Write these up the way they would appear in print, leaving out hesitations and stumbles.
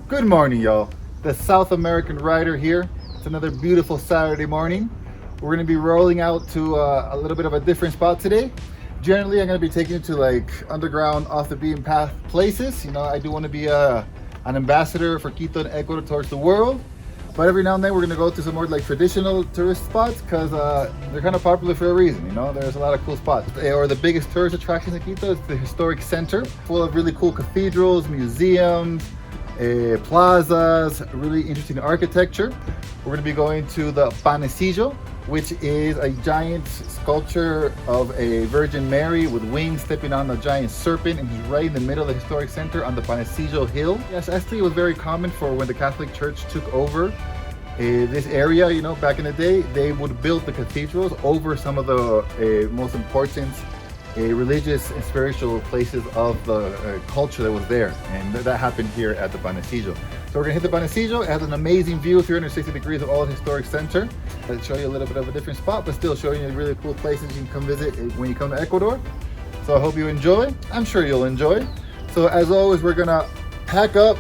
Good morning, y'all. The South American Rider here. It's another beautiful Saturday morning. We're going to be rolling out to a little bit of a different spot today. Generally, I'm going to be taking you to like underground, off the beaten path places. You know, I do want to be an ambassador for Quito and Ecuador towards the world. But every now and then, we're going to go to some more like traditional tourist spots because they're kind of popular for a reason. You know, there's a lot of cool spots. Or the biggest tourist attraction in Quito is the historic center, full of really cool cathedrals, museums, plazas, really interesting architecture. We're going to be going to the Panecillo, which is a giant sculpture of a Virgin Mary with wings stepping on a giant serpent, and he's right in the middle of the historic center on the Panecillo Hill. Yes, actually it was very common for when the Catholic Church took over this area, you know, back in the day, they would build the cathedrals over some of the most important religious and spiritual places of the culture that was there, and that happened here at the Panecillo. So we're gonna hit the Panecillo. It has an amazing view, 360 degrees of all the historic center. I'll show you a little bit of a different spot, but still showing you really cool places you can come visit when you come to Ecuador. So I hope you enjoy. I'm sure you'll enjoy. So as always, we're gonna pack up,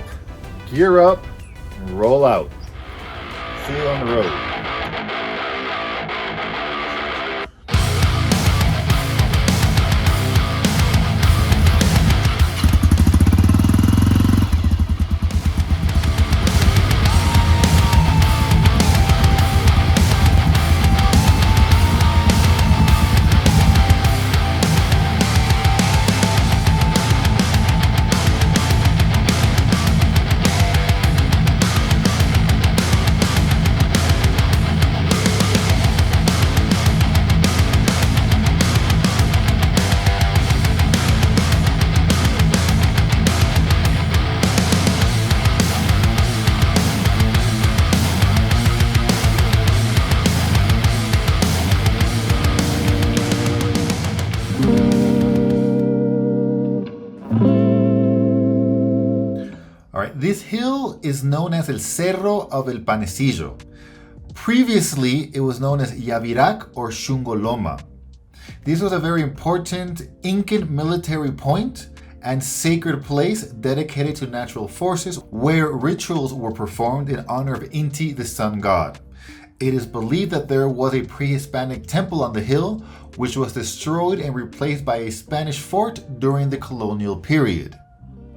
gear up, and roll out. See you on the road. This hill is known as El Cerro of El Panecillo. Previously, it was known as Yavirac or Shungoloma. This was a very important Incan military point and sacred place dedicated to natural forces where rituals were performed in honor of Inti, the sun god. It is believed that there was a pre-Hispanic temple on the hill, which was destroyed and replaced by a Spanish fort during the colonial period.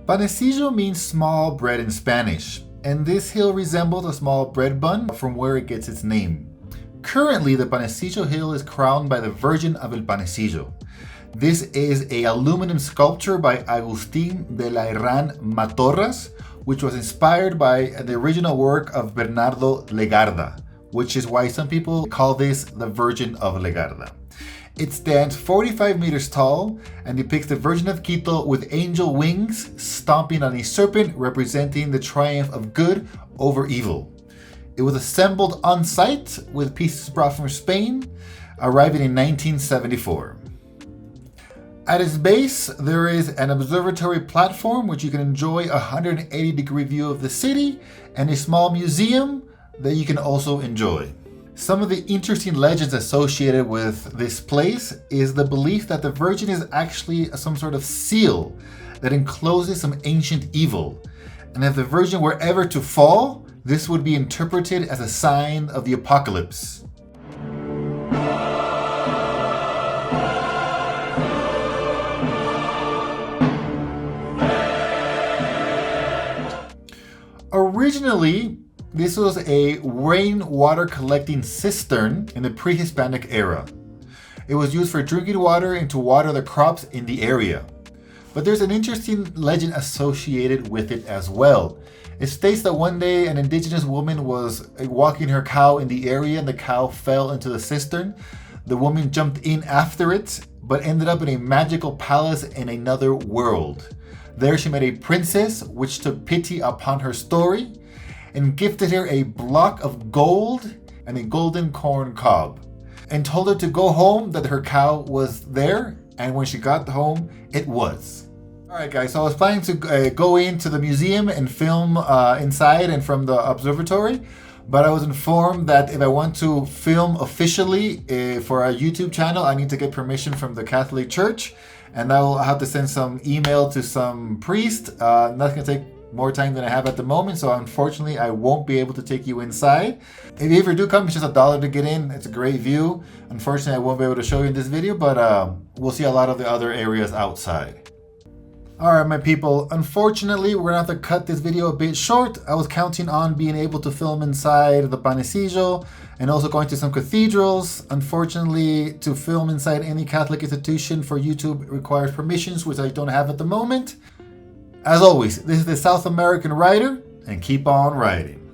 Panecillo means small bread in Spanish, and this hill resembles a small bread bun from where it gets its name. Currently, the Panecillo hill is crowned by the Virgin of El Panecillo. This is an aluminum sculpture by Agustín de la Herrán Matorras, which was inspired by the original work of Bernardo Legarda, which is why some people call this the Virgin of Legarda. It stands 45 meters tall and depicts the Virgin of Quito with angel wings stomping on a serpent representing the triumph of good over evil. It was assembled on site with pieces brought from Spain, arriving in 1974. At its base, there is an observatory platform which you can enjoy a 180-degree view of the city, and a small museum that you can also enjoy. Some of the interesting legends associated with this place is the belief that the Virgin is actually some sort of seal that encloses some ancient evil. And if the Virgin were ever to fall, this would be interpreted as a sign of the apocalypse. Originally, this was a rainwater collecting cistern in the pre-Hispanic era. It was used for drinking water and to water the crops in the area. But there's an interesting legend associated with it as well. It states that one day an indigenous woman was walking her cow in the area and the cow fell into the cistern. The woman jumped in after it, but ended up in a magical palace in another world. There she met a princess which took pity upon her story and gifted her a block of gold and a golden corn cob, and told her to go home, that her cow was there, and when she got home, it was. Alright guys, so I was planning to go into the museum and film inside and from the observatory, but I was informed that if I want to film officially for our YouTube channel, I need to get permission from the Catholic Church, and I'll have to send some email to some priest. That's going to take more time than I have at the moment, so unfortunately I won't be able to take you inside. If you ever do come, it's just $1 to get in. It's a great view. Unfortunately, I won't be able to show you in this video, but we'll see a lot of the other areas outside. Alright, my people, unfortunately we're gonna have to cut this video a bit short. I was counting on being able to film inside the Panecillo and also going to some cathedrals. Unfortunately, to film inside any Catholic institution for YouTube requires permissions, which I don't have at the moment. As always, this is the South American Writer, and keep on writing.